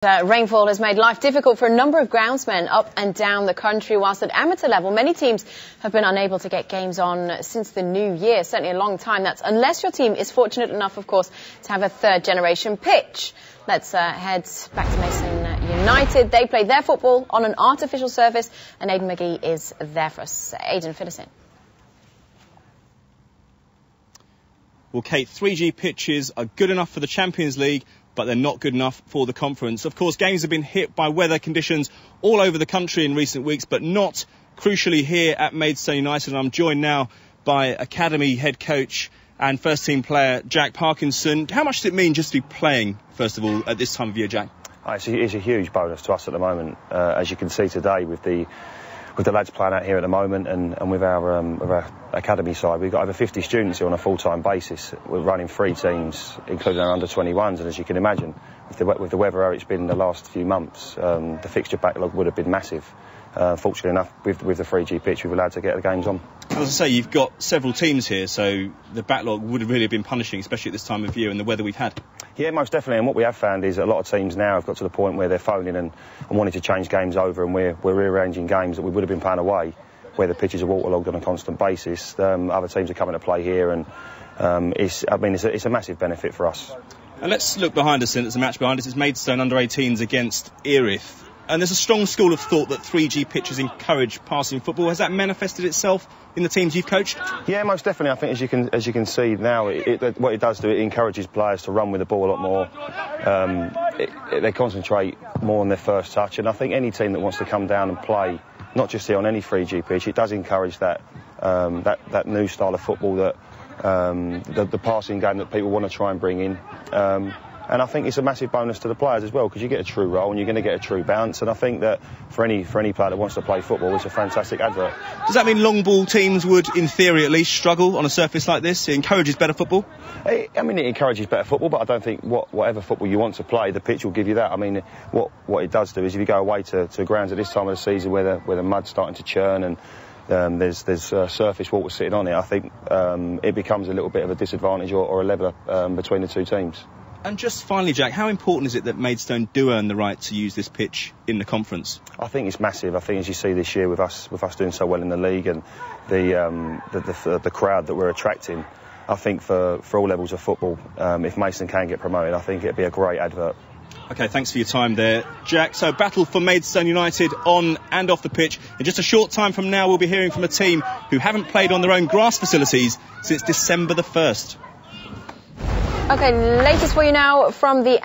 Rainfall has made life difficult for a number of groundsmen up and down the country, whilst at amateur level many teams have been unable to get games on since the new year, certainly a long time. That's unless your team is fortunate enough, of course, to have a third-generation pitch. Let's head back to Maidstone United. They played their football on an artificial surface, and Aidan McGee is there for us. Aidan, fill us in. Well, Kate, 3G pitches are good enough for the Champions League, but they're not good enough for the conference. Of course, games have been hit by weather conditions all over the country in recent weeks, but not crucially here at Maidstone United. And I'm joined now by Academy head coach and first team player Jack Parkinson. How much does it mean just to be playing, first of all, at this time of year, Jack? It's a huge bonus to us at the moment. As you can see today with the lads playing out here at the moment and with our academy side, we've got over 50 students here on a full-time basis. We're running 3 teams, including our under-21s, and as you can imagine, with the weather how it's been the last few months, the fixture backlog would have been massive. Fortunately enough, with the 3G pitch, we've allowed to get the games on. As I say, you've got several teams here, so the backlog would have really been punishing, especially at this time of year and the weather we've had. Yeah, most definitely. And what we have found is a lot of teams now have got to the point where they're phoning and wanting to change games over, and we're rearranging games that we would have been playing away, where the pitches are waterlogged on a constant basis. Other teams are coming to play here, and it's a massive benefit for us. And let's look behind us, and there's a match behind us. It's Maidstone under-18s against Erith. And there's a strong school of thought that 3G pitches encourage passing football. Has that manifested itself in the teams you've coached? Yeah, most definitely. I think as you can see now, what it does do, it encourages players to run with the ball a lot more. They concentrate more on their first touch, and I think any team that wants to come down and play, not just here on any 3G pitch, it does encourage that new style of football, that the passing game that people want to try and bring in. And I think it's a massive bonus to the players as well, because you get a true roll and you're going to get a true bounce. And I think that for any player that wants to play football, it's a fantastic advert. Does that mean long ball teams would, in theory at least, struggle on a surface like this? It encourages better football? It encourages better football, but I don't think whatever football you want to play, the pitch will give you that. I mean, what it does do is if you go away to grounds at this time of the season where the mud's starting to churn and there's surface water sitting on it, I think it becomes a little bit of a disadvantage or a leveller between the two teams. And just finally, Jack, how important is it that Maidstone do earn the right to use this pitch in the conference? I think it's massive. I think, as you see this year with us doing so well in the league and the crowd that we're attracting, I think for all levels of football, if Maidstone can get promoted, I think it'd be a great advert. OK, thanks for your time there, Jack. So, battle for Maidstone United on and off the pitch. In just a short time from now, we'll be hearing from a team who haven't played on their own grass facilities since December the 1st. OK, latest for you now from the